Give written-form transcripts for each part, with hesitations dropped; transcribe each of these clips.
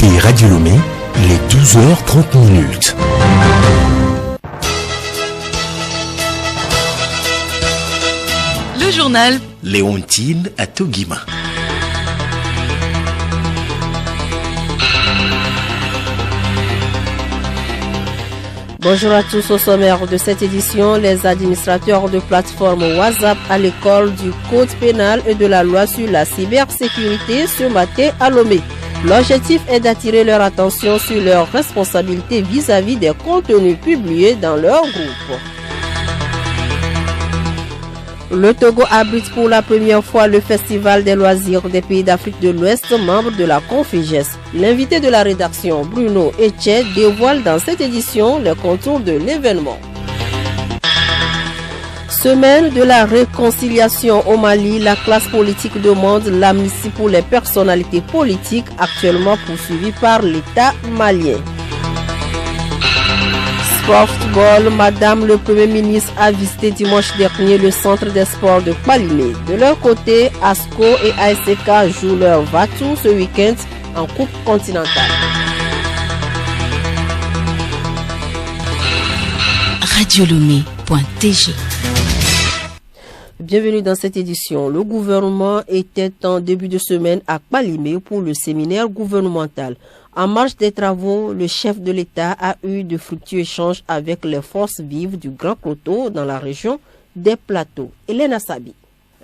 écoutez Radio Lomé, il est 12h30. Le journal Léontine à Toguima. Bonjour à tous. Au sommaire de cette édition, les administrateurs de plateforme WhatsApp à l'école du Code pénal et de la loi sur la cybersécurité ce matin à Lomé. L'objectif est d'attirer leur attention sur leurs responsabilités vis-à-vis des contenus publiés dans leur groupe. Le Togo abrite pour la première fois le Festival des loisirs des pays d'Afrique de l'Ouest, membre de la Conféges. L'invité de la rédaction, Bruno Etche, dévoile dans cette édition les contours de l'événement. Semaine de la réconciliation au Mali, la classe politique demande l'amnistie pour les personnalités politiques actuellement poursuivies par l'État malien. Football, Madame le Premier ministre a visité dimanche dernier le centre des sports de Palimé. De leur côté, ASCO et ASK jouent leur va-tout ce week-end en Coupe continentale. Radiolomé.tg. Bienvenue dans cette édition. Le gouvernement était en début de semaine à Palimé pour le séminaire gouvernemental. En marge des travaux, le chef de l'État a eu de fructueux échanges avec les forces vives du Grand Coteau dans la région des Plateaux. Hélène Assabi.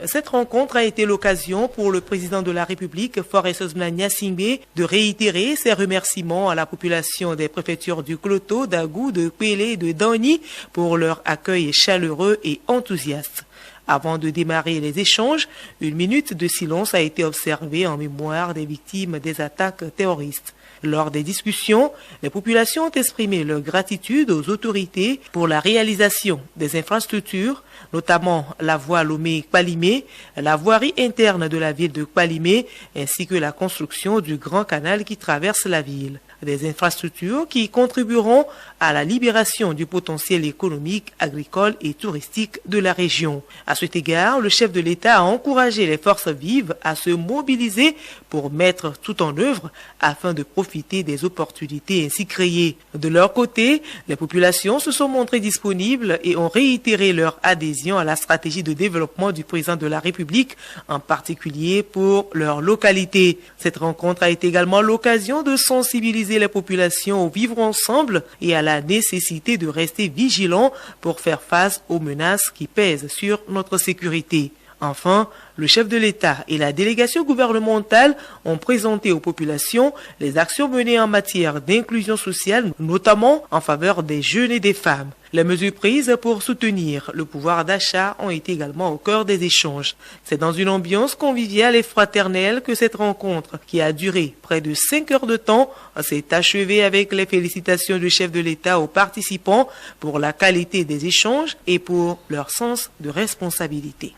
Cette rencontre a été l'occasion pour le président de la République, Faure Gnassingbé, de réitérer ses remerciements à la population des préfectures du Cloto, d'Agou, de Pélé et de Dani pour leur accueil chaleureux et enthousiaste. Avant de démarrer les échanges, une minute de silence a été observée en mémoire des victimes des attaques terroristes. Lors des discussions, les populations ont exprimé leur gratitude aux autorités pour la réalisation des infrastructures, notamment la voie Lomé-Palimé, la voirie interne de la ville de Palimé, ainsi que la construction du grand canal qui traverse la ville. Des infrastructures qui contribueront à la libération du potentiel économique, agricole et touristique de la région. À cet égard, le chef de l'État a encouragé les forces vives à se mobiliser pour mettre tout en œuvre afin de profiter des opportunités ainsi créées. De leur côté, les populations se sont montrées disponibles et ont réitéré leur adhésion à la stratégie de développement du président de la République, en particulier pour leur localité. Cette rencontre a été également l'occasion de sensibiliser les populations au vivre ensemble et à la nécessité de rester vigilants pour faire face aux menaces qui pèsent sur notre sécurité. Enfin, le chef de l'État et la délégation gouvernementale ont présenté aux populations les actions menées en matière d'inclusion sociale, notamment en faveur des jeunes et des femmes. Les mesures prises pour soutenir le pouvoir d'achat ont été également au cœur des échanges. C'est dans une ambiance conviviale et fraternelle que cette rencontre, qui a duré près de 5 heures de temps, s'est achevée avec les félicitations du chef de l'État aux participants pour la qualité des échanges et pour leur sens de responsabilité.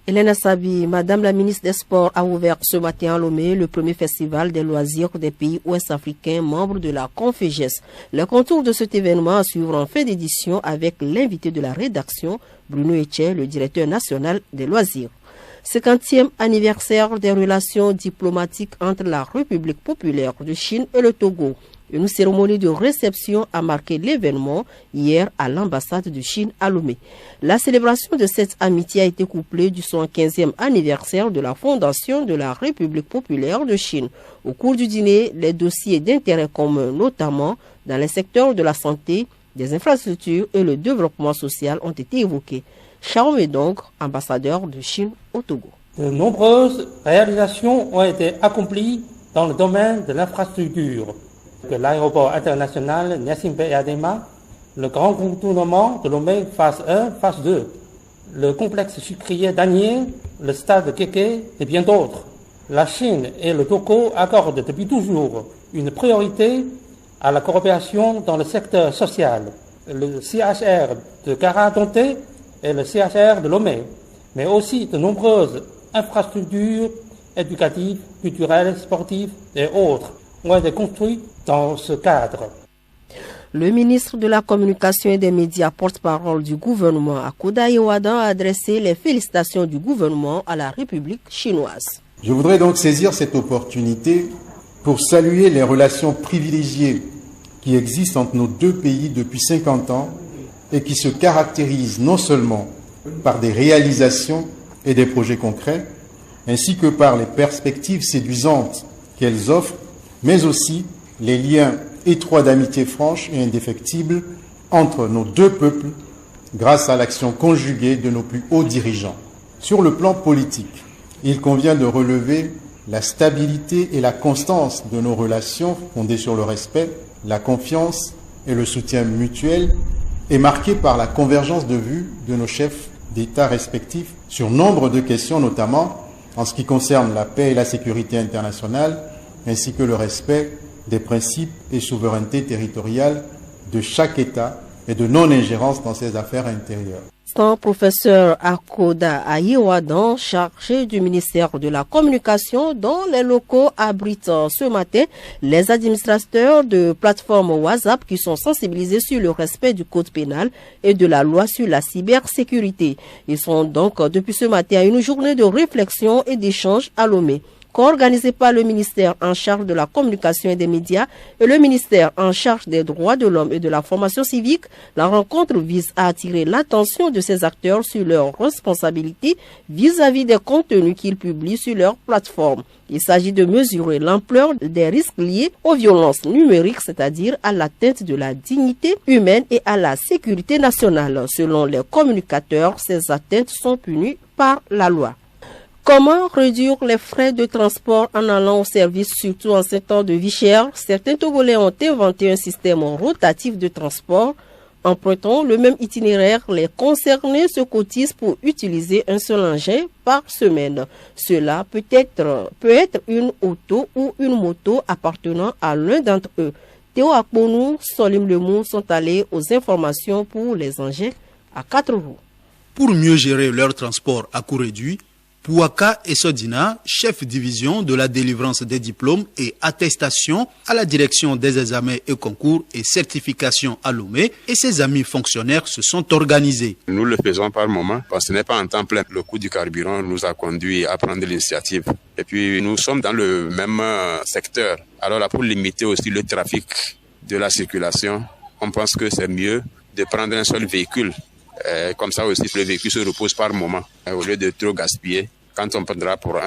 Hélène Assabi, Madame la ministre des Sports, a ouvert ce matin à Lomé le premier festival des loisirs des pays ouest-africains membres de la Conféges. Le contour de cet événement à suivre en fin d'édition avec l'invité de la rédaction, Bruno Etche, le directeur national des loisirs. 50e anniversaire des relations diplomatiques entre la République populaire de Chine et le Togo. Une cérémonie de réception a marqué l'événement hier à l'ambassade de Chine à Lomé. La célébration de cette amitié a été couplée du 115e anniversaire de la fondation de la République populaire de Chine. Au cours du dîner, les dossiers d'intérêt commun, notamment dans les secteurs de la santé, des infrastructures et le développement social, ont été évoqués. Chao Medong, ambassadeur de Chine au Togo. De nombreuses réalisations ont été accomplies dans le domaine de l'infrastructure. L'aéroport international Gnassingbé Adema, le grand contournement de Lomé phase 1, phase 2, le complexe sucrier d'Anier, le stade Kéké et bien d'autres. La Chine et le Togo accordent depuis toujours une priorité à la coopération dans le secteur social. Le CHR de Karatonté et le CHR de Lomé, mais aussi de nombreuses infrastructures éducatives, culturelles, sportives et autres ont été construites dans ce cadre. Le ministre de la Communication et des Médias, porte-parole du gouvernement à Koda Iwadan, a adressé les félicitations du gouvernement à la République chinoise. Je voudrais donc saisir cette opportunité pour saluer les relations privilégiées qui existent entre nos deux pays depuis 50 ans et qui se caractérisent non seulement par des réalisations et des projets concrets, ainsi que par les perspectives séduisantes qu'elles offrent, mais aussi les liens étroits d'amitié franche et indéfectible entre nos deux peuples grâce à l'action conjuguée de nos plus hauts dirigeants. Sur le plan politique, il convient de relever la stabilité et la constance de nos relations fondées sur le respect, la confiance et le soutien mutuel et marquées par la convergence de vues de nos chefs d'État respectifs sur nombre de questions, notamment en ce qui concerne la paix et la sécurité internationale, ainsi que le respect des principes et souverainetés territoriales de chaque État et de non-ingérence dans ses affaires intérieures. Professeur Akoda Ayiwadan, chargé du ministère de la Communication, dont les locaux abritent ce matin les administrateurs de plateformes WhatsApp qui sont sensibilisés sur le respect du code pénal et de la loi sur la cybersécurité. Ils sont donc depuis ce matin à une journée de réflexion et d'échange à Lomé. Co-organisé par le ministère en charge de la communication et des médias et le ministère en charge des droits de l'homme et de la formation civique, la rencontre vise à attirer l'attention de ces acteurs sur leurs responsabilités vis-à-vis des contenus qu'ils publient sur leur plateforme. Il s'agit de mesurer l'ampleur des risques liés aux violences numériques, c'est-à-dire à l'atteinte de la dignité humaine et à la sécurité nationale. Selon les communicateurs, ces atteintes sont punies par la loi. Comment réduire les frais de transport en allant au service, surtout en ces temps de vie chère? Certains Togolais ont inventé un système rotatif de transport. Empruntant le même itinéraire, les concernés se cotisent pour utiliser un seul engin par semaine. Cela peut être une auto ou une moto appartenant à l'un d'entre eux. Théo Akponou, Solim Lemou sont allés aux informations pour les engins à 4 roues. Pour mieux gérer leur transport à coût réduit, Pouaka et Sodina, chef division de la délivrance des diplômes et attestations à la direction des examens et concours et certifications à Lomé, et ses amis fonctionnaires se sont organisés. Nous le faisons par moment, parce que ce n'est pas en temps plein. Le coût du carburant nous a conduit à prendre l'initiative. Et puis nous sommes dans le même secteur. Alors là, pour limiter aussi le trafic de la circulation, on pense que c'est mieux de prendre un seul véhicule. Comme ça aussi, le véhicule se repose par moment. Au lieu de trop gaspiller, quand on prendra pour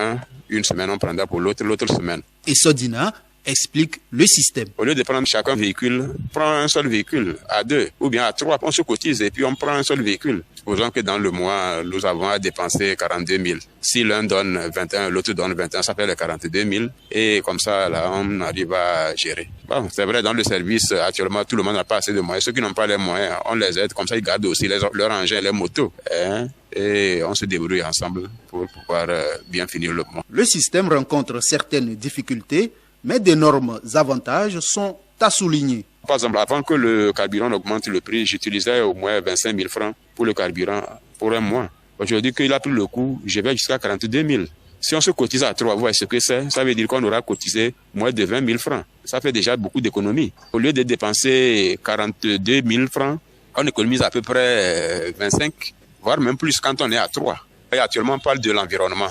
une semaine, on prendra pour l'autre semaine. Et Sodina explique le système. Au lieu de prendre chacun véhicule, prend un seul véhicule, à 2 ou bien à 3, on se cotise et puis on prend un seul véhicule. Supposons que dans le mois, nous avons à dépenser 42 000. Si l'un donne 21, l'autre donne 21, ça fait les 42 000. Et comme ça, là, on arrive à gérer. Bon, c'est vrai, dans le service, actuellement, tout le monde n'a pas assez de moyens. Ceux qui n'ont pas les moyens, on les aide. Comme ça, ils gardent aussi leurs engins, les motos. Et on se débrouille ensemble pour pouvoir bien finir le mois. Le système rencontre certaines difficultés, mais d'énormes avantages sont à souligner. Par exemple, avant que le carburant augmente le prix, j'utilisais au moins 25 000 francs pour le carburant pour un mois. Aujourd'hui qu'il a pris le coup, je vais jusqu'à 42 000. Si on se cotise à 3, vous voyez ce que c'est? Ça veut dire qu'on aura cotisé moins de 20 000 francs. Ça fait déjà beaucoup d'économies. Au lieu de dépenser 42 000 francs, on économise à peu près 25, voire même plus quand on est à 3. Et actuellement, on parle de l'environnement.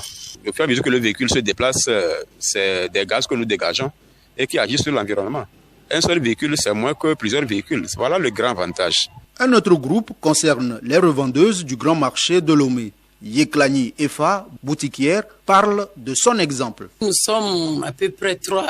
Au fur et à mesure que le véhicule se déplace, c'est des gaz que nous dégageons et qui agissent sur l'environnement. Un seul véhicule, c'est moins que plusieurs véhicules. Voilà le grand avantage. Un autre groupe concerne les revendeuses du grand marché de Lomé. Yeklani Efa, boutiquière, parle de son exemple. Nous sommes à peu près 3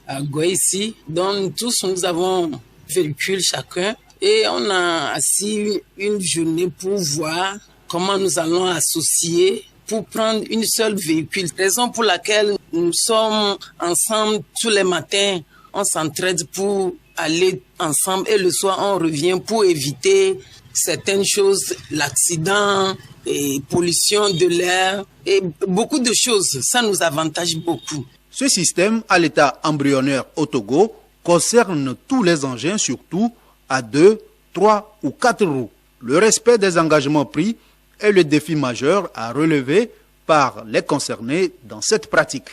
à Goïsi, dont tous nous avons un véhicule chacun. Et on a assis une journée pour voir comment nous allons associer pour prendre une seule véhicule. Raison pour laquelle nous sommes ensemble tous les matins. On s'entraide pour aller ensemble et le soir on revient pour éviter certaines choses, l'accident et pollution de l'air et beaucoup de choses. Ça nous avantage beaucoup. Ce système à l'état embryonnaire au Togo concerne tous les engins, surtout à 2, 3 ou 4 roues. Le respect des engagements pris est le défi majeur à relever par les concernés dans cette pratique.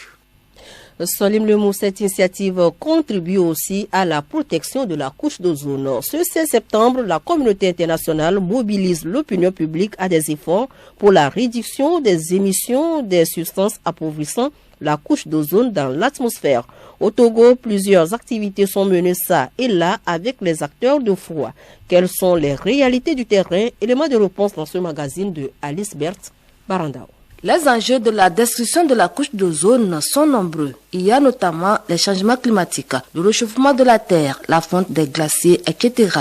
Solim Lemou, cette initiative contribue aussi à la protection de la couche d'ozone. Ce 16 septembre, la communauté internationale mobilise l'opinion publique à des efforts pour la réduction des émissions des substances appauvrissantes la couche d'ozone dans l'atmosphère. Au Togo, plusieurs activités sont menées ça et là avec les acteurs de froid. Quelles sont les réalités du terrain? Élément de réponse dans ce magazine de Alice Berthe Barandao. Les enjeux de la destruction de la couche d'ozone sont nombreux. Il y a notamment les changements climatiques, le réchauffement de la Terre, la fonte des glaciers, etc.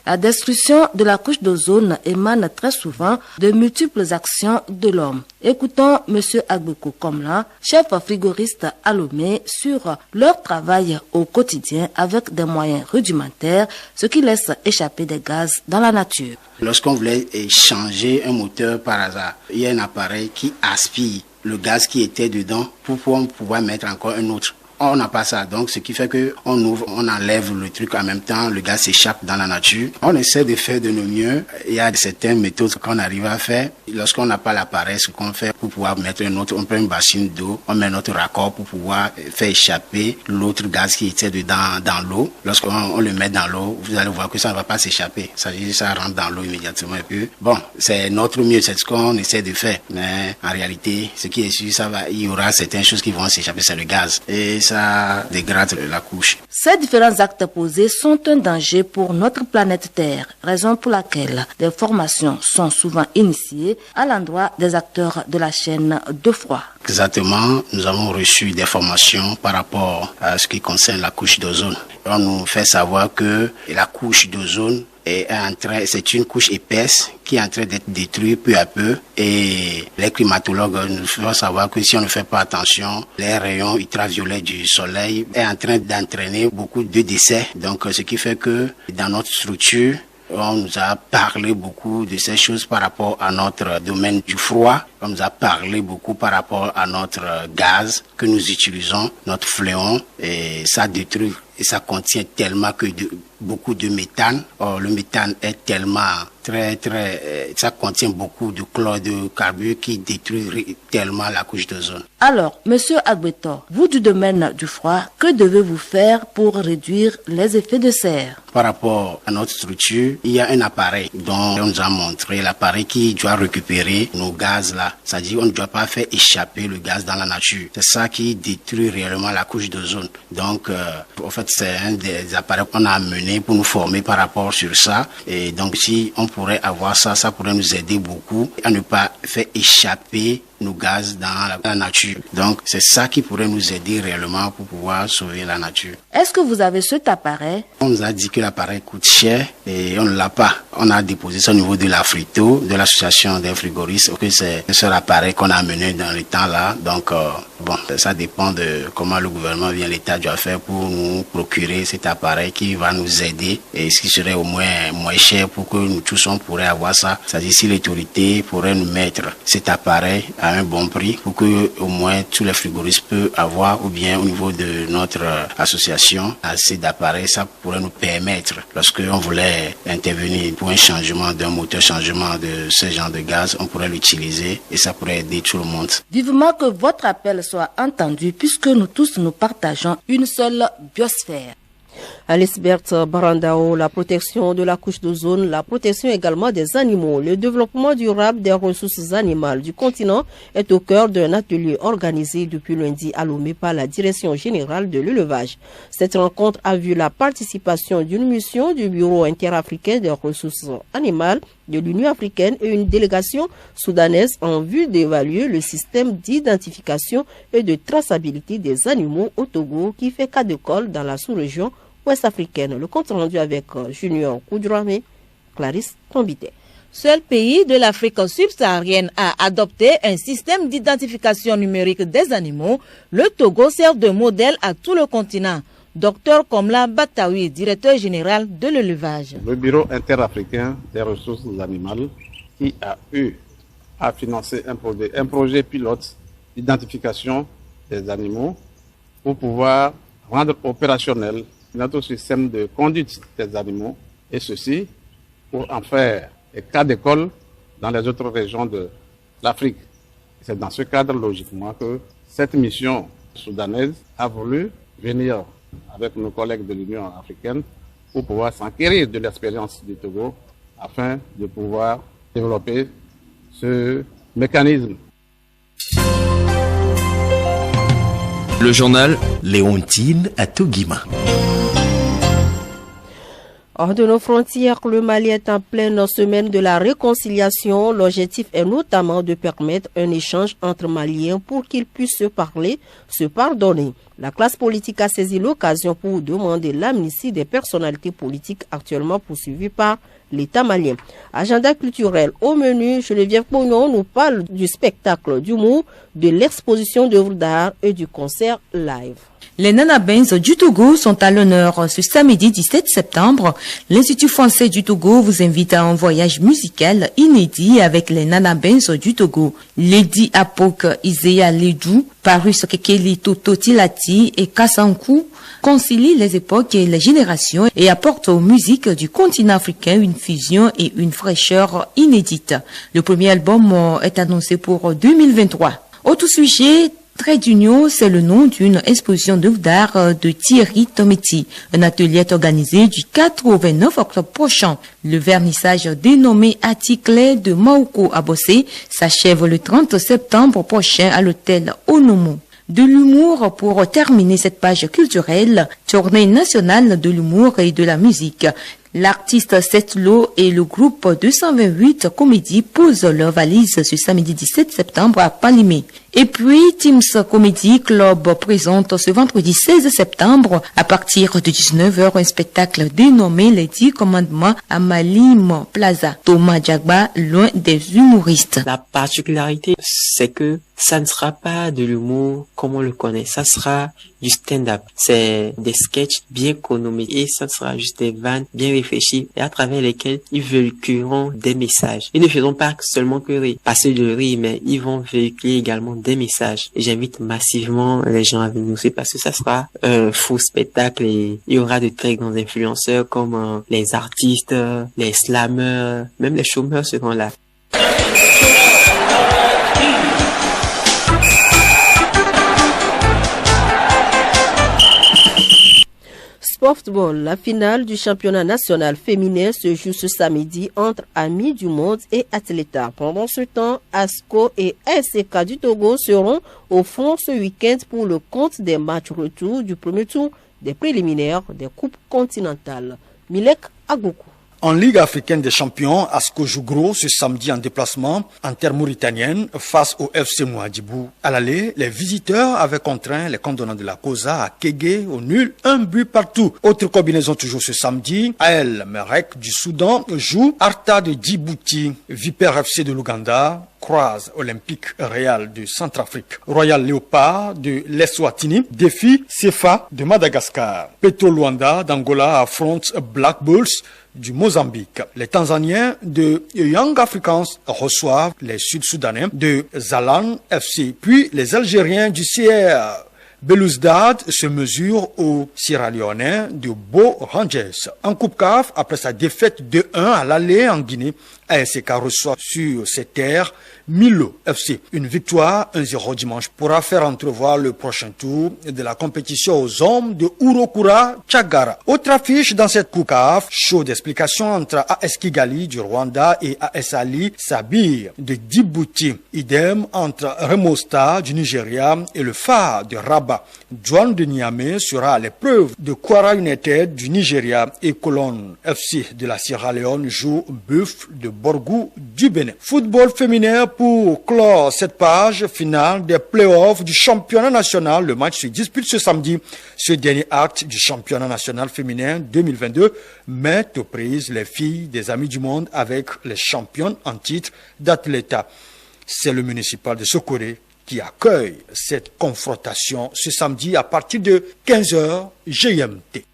La destruction de la couche d'ozone émane très souvent de multiples actions de l'homme. Écoutons M. Agbeko Komla, chef frigoriste à Lomé, sur leur travail au quotidien avec des moyens rudimentaires, ce qui laisse échapper des gaz dans la nature. Lorsqu'on voulait changer un moteur par hasard, il y a un appareil qui aspire le gaz qui était dedans pour pouvoir mettre encore un autre. On n'a pas ça, donc ce qui fait que on ouvre, on enlève le truc en même temps, le gaz s'échappe dans la nature. On essaie de faire de nos mieux. Il y a certaines méthodes qu'on arrive à faire. Lorsqu'on n'a pas l'appareil, ce qu'on fait pour pouvoir mettre un autre, on prend une bassine d'eau, on met notre raccord pour pouvoir faire échapper l'autre gaz qui était dedans dans l'eau. Lorsqu'on le met dans l'eau, vous allez voir que ça ne va pas s'échapper. Ça rentre dans l'eau immédiatement. Et puis, bon, c'est notre mieux, c'est ce qu'on essaie de faire. Mais en réalité, ce qui est sûr, il y aura certaines choses qui vont s'échapper, c'est le gaz. Et ça dégrade la couche. Ces différents actes posés sont un danger pour notre planète Terre, raison pour laquelle des formations sont souvent initiées à l'endroit des acteurs de la chaîne de froid. Exactement, nous avons reçu des formations par rapport à ce qui concerne la couche d'ozone. On nous fait savoir que la couche d'ozone c'est une couche épaisse qui est en train d'être détruite peu à peu, et les climatologues nous font savoir que si on ne fait pas attention, les rayons ultraviolets du soleil est en train d'entraîner beaucoup de décès. Donc ce qui fait que dans notre structure, on nous a parlé beaucoup de ces choses par rapport à notre domaine du froid. On nous a parlé beaucoup par rapport à notre gaz que nous utilisons, notre fléon, et ça détruit et ça contient tellement beaucoup de méthane. Or, le méthane est tellement ça contient beaucoup de chlorocarbures qui détruit tellement la couche d'ozone. Alors, Monsieur Agbeto, vous du domaine du froid, que devez-vous faire pour réduire les effets de serre? Par rapport à notre structure, il y a un appareil dont on nous a montré, l'appareil qui doit récupérer nos gaz là. C'est-à-dire on ne doit pas faire échapper le gaz dans la nature. C'est ça qui détruit réellement la couche d'ozone. Donc, en fait, c'est un des appareils qu'on a amené pour nous former par rapport sur ça. Et donc, si on pourrait avoir ça, ça pourrait nous aider beaucoup à ne pas faire échapper nos gaz dans la nature. Donc, c'est ça qui pourrait nous aider réellement pour pouvoir sauver la nature. Est-ce que vous avez cet appareil? On nous a dit que l'appareil coûte cher et on ne l'a pas. On a déposé ça au niveau de la Frito, de l'association des frigoristes, que c'est ce appareil qu'on a amené dans le temps là. Donc, bon, ça dépend de comment le gouvernement vient, l'État doit faire pour nous procurer cet appareil qui va nous aider et ce qui serait au moins cher pour que nous tous on pourrait avoir ça. C'est-à-dire si l'autorité pourrait nous mettre cet appareil à un bon prix pour que au moins tous les frigoristes peuvent avoir, ou bien au niveau de notre association, assez d'appareils, ça pourrait nous permettre, lorsqu'on voulait intervenir pour un changement d'un moteur, changement de ce genre de gaz, on pourrait l'utiliser et ça pourrait aider tout le monde. Vivement que votre appel soit entendu puisque nous tous nous partageons une seule biosphère. Alice Berthe Barandao, la protection de la couche d'ozone, la protection également des animaux. Le développement durable des ressources animales du continent est au cœur d'un atelier organisé depuis lundi à Lomé par la Direction générale de l'élevage. Cette rencontre a vu la participation d'une mission du Bureau interafricain des ressources animales de l'Union africaine et une délégation soudanaise en vue d'évaluer le système d'identification et de traçabilité des animaux au Togo qui fait cas d'école dans la sous-région ouest-africaine. Le compte rendu avec Junior Koudramé, Clarisse Tombité. Seul pays de l'Afrique subsaharienne à adopter un système d'identification numérique des animaux, le Togo sert de modèle à tout le continent. Dr Komla Batawi, directeur général de l'élevage. Le Bureau interafricain des ressources animales qui a eu à financer un projet pilote d'identification des animaux pour pouvoir rendre opérationnel notre système de conduite des animaux, et ceci pour en faire des cas d'école dans les autres régions de l'Afrique. C'est dans ce cadre, logiquement, que cette mission soudanaise a voulu venir avec nos collègues de l'Union africaine pour pouvoir s'enquérir de l'expérience du Togo afin de pouvoir développer ce mécanisme. Le journal Léontine Atogima. Hors de nos frontières, le Mali est en pleine semaine de la réconciliation. L'objectif est notamment de permettre un échange entre Maliens pour qu'ils puissent se parler, se pardonner. La classe politique a saisi l'occasion pour demander l'amnistie des personnalités politiques actuellement poursuivies par l'État malien. Agenda culturel au menu, Geneviève Pognon nous parle du spectacle d'humour, de l'exposition d'œuvres d'art et du concert live. Les Nanabins du Togo sont à l'honneur ce samedi 17 septembre. L'Institut français du Togo vous invite à un voyage musical inédit avec les Nanabins du Togo. Lady Apok Isea Ledou, Parus Kekeli Toto Tilati et Kassankou concilient les époques et les générations et apportent aux musiques du continent africain une fusion et une fraîcheur inédite. Le premier album est annoncé pour 2023. Autre sujet, Trait d'Union, c'est le nom d'une exposition d'œuvres d'art de Thierry Tometti. Un atelier est organisé du 4 au 29 octobre prochain. Le vernissage dénommé Article de Maouko Abossé s'achève le 30 septembre prochain à l'hôtel Onomo. De l'humour pour terminer cette page culturelle, tournée nationale de l'humour et de la musique. L'artiste Setlo et le groupe 228 Comédie posent leur valise ce samedi 17 septembre à Palimé. Et puis, Teams Comedy Club présente ce vendredi 16 septembre à partir de 19h un spectacle dénommé Les 10 commandements à Malim Plaza. Thomas Djagba, l'un des humoristes. La particularité, c'est que ça ne sera pas de l'humour comme on le connaît. Ça sera du stand-up. C'est des sketchs bien chronométrés et ça sera juste des vannes bien réfléchies et à travers lesquelles ils véhiculeront des messages. Ils ne feront pas seulement que rire, passer de rire, mais ils vont véhiculer également des messages. Et j'invite massivement les gens à venir aussi parce que ça sera un faux spectacle et il y aura de très grands influenceurs comme les artistes, les slameurs, même les chômeurs seront là. Softball, la finale du championnat national féminin se joue ce samedi entre Amis du Monde et Athleta. Pendant ce temps, ASCO et ASK du Togo seront au front ce week-end pour le compte des matchs retour du premier tour des préliminaires des coupes continentales. Milek Agoukou. En Ligue africaine des champions, ASCO joue gros ce samedi en déplacement en terre mauritanienne face au FC Mouadibou. À l'aller, les visiteurs avaient contraint les condamnants de la Cosa à Kégué au nul, 1 but partout. Autre combinaison toujours ce samedi, AL Merek du Soudan joue Arta de Djibouti, Viper FC de l'Ouganda croise Olympique Real de Centrafrique. Royal Léopard de l'Eswatini défie Cefa de Madagascar. Petro Luanda d'Angola affronte Black Bulls du Mozambique. Les Tanzaniens de Young Africans reçoivent les Sud-Soudanais de Zalan FC. Puis les Algériens du CR Belouizdad se mesure aux Sierra-Léonais de Beau Rangers. En Coupe CAF, après sa défaite 2-1 à l'aller en Guinée, ASK reçoit sur ses terres Milo FC. Une victoire 1-0 dimanche pourra faire entrevoir le prochain tour de la compétition aux hommes de Urokura Chagara. Autre affiche dans cette Coupe CAF, show d'explication entre AS Kigali du Rwanda et AS Ali Sabir de Djibouti. Idem entre Remosta du Nigeria et le Phare de Rabat. Douane de Niamey sera à l'épreuve de Kwara United du Nigeria et Colonne FC de la Sierra Leone joue Buff de Borgou du Bénin. Football féminin pour clore cette page finale des playoffs du championnat national. Le match se dispute ce samedi. Ce dernier acte du championnat national féminin 2022 met aux prises les filles des Amis du Monde avec les championnes en titre d'Athleta. C'est le municipal de Sokoré qui accueille cette confrontation ce samedi à partir de 15h GMT.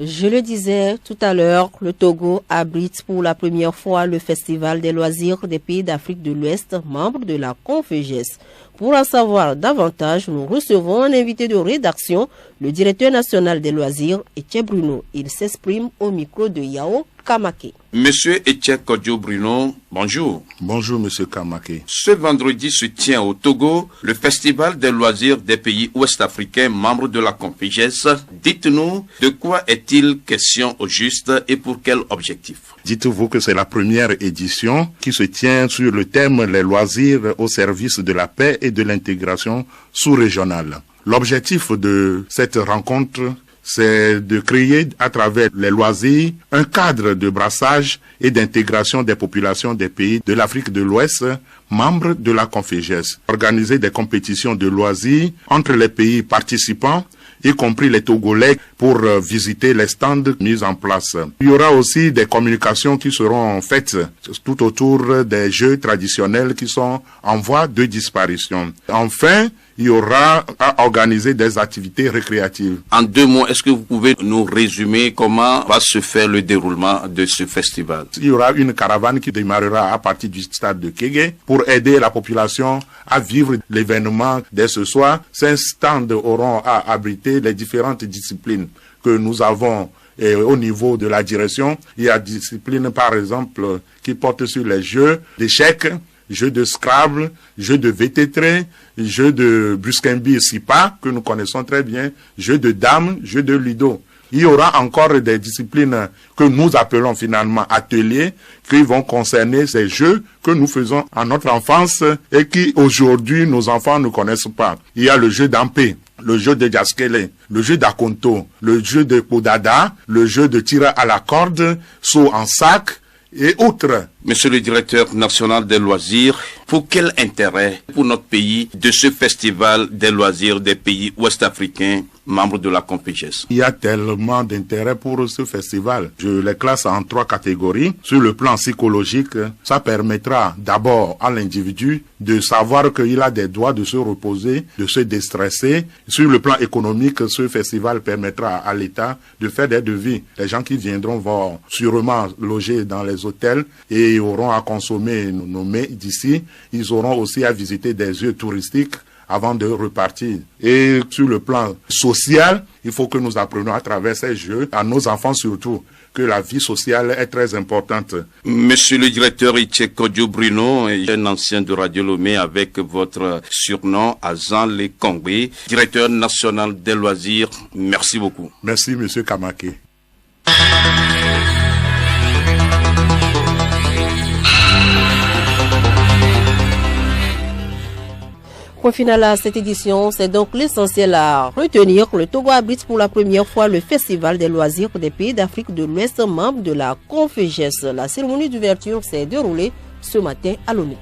Je le disais tout à l'heure, le Togo abrite pour la première fois le Festival des loisirs des pays d'Afrique de l'Ouest, membre de la CONFEGES. Pour en savoir davantage, nous recevons un invité de rédaction, le directeur national des loisirs, Etienne Bruno. Il s'exprime au micro de Yao Kamake. Monsieur Etienne Kodjo Bruno, bonjour. Bonjour, monsieur Kamake. Ce vendredi se tient au Togo le Festival des loisirs des pays ouest-africains membres de la CONFEGES. Dites-nous, de quoi est-il question au juste et pour quel objectif? Dites-vous que c'est la première édition qui se tient sur le thème « Les loisirs au service de la paix et de l'intégration sous-régionale ». L'objectif de cette rencontre, c'est de créer à travers les loisirs un cadre de brassage et d'intégration des populations des pays de l'Afrique de l'Ouest, membres de la CONFEJES. Organiser des compétitions de loisirs entre les pays participants, y compris les Togolais, pour visiter les stands mis en place. Il y aura aussi des communications qui seront faites tout autour des jeux traditionnels qui sont en voie de disparition. Enfin, il y aura à organiser des activités récréatives. En 2 mots, est-ce que vous pouvez nous résumer comment va se faire le déroulement de ce festival? Il y aura une caravane qui démarrera à partir du stade de Kégué pour aider la population à vivre l'événement dès ce soir. Ces stands auront à abriter les différentes disciplines que nous avons au niveau de la direction. Il y a disciplines, par exemple, qui portent sur les jeux d'échecs, jeux de Scrabble, jeux de VT3, jeux de Brusquenby et Sipa, que nous connaissons très bien, jeux de dames, jeux de Ludo. Il y aura encore des disciplines que nous appelons finalement ateliers, qui vont concerner ces jeux que nous faisons en notre enfance et qui aujourd'hui nos enfants ne connaissent pas. Il y a le jeu d'Ampé, le jeu de Jaskele, le jeu d'Akonto, le jeu de Podada, le jeu de tir à la corde, saut en sac, et autres. Monsieur le directeur national des loisirs, pour quel intérêt pour notre pays de ce festival des loisirs des pays ouest-africains membres de la CONFEJES? Il y a tellement d'intérêt pour ce festival. Je les classe en 3 catégories. Sur le plan psychologique, ça permettra d'abord à l'individu de savoir qu'il a des droits de se reposer, de se déstresser. Sur le plan économique, ce festival permettra à l'État de faire des devis. Les gens qui viendront vont sûrement loger dans les hôtels et auront à consommer nos mets d'ici. Ils auront aussi à visiter des lieux touristiques avant de repartir. Et sur le plan social, il faut que nous apprenions à travers ces jeux, à nos enfants surtout, que la vie sociale est très importante. Monsieur le directeur Itchekodio Bruno, un ancien de Radio Lomé avec votre surnom Azan Le Kongwe, directeur national des loisirs, merci beaucoup. Merci monsieur Kamake. Point final à cette édition, c'est donc l'essentiel à retenir. Le Togo abrite pour la première fois le Festival des loisirs des pays d'Afrique de l'Ouest, membre de la CONFEJES. La cérémonie d'ouverture s'est déroulée ce matin à Lomé.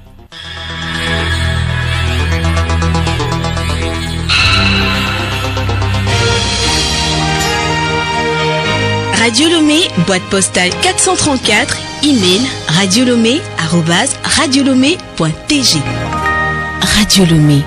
Radio Lomé, boîte postale 434, email radiolomé@radiolomé.tg. radiolomé.tg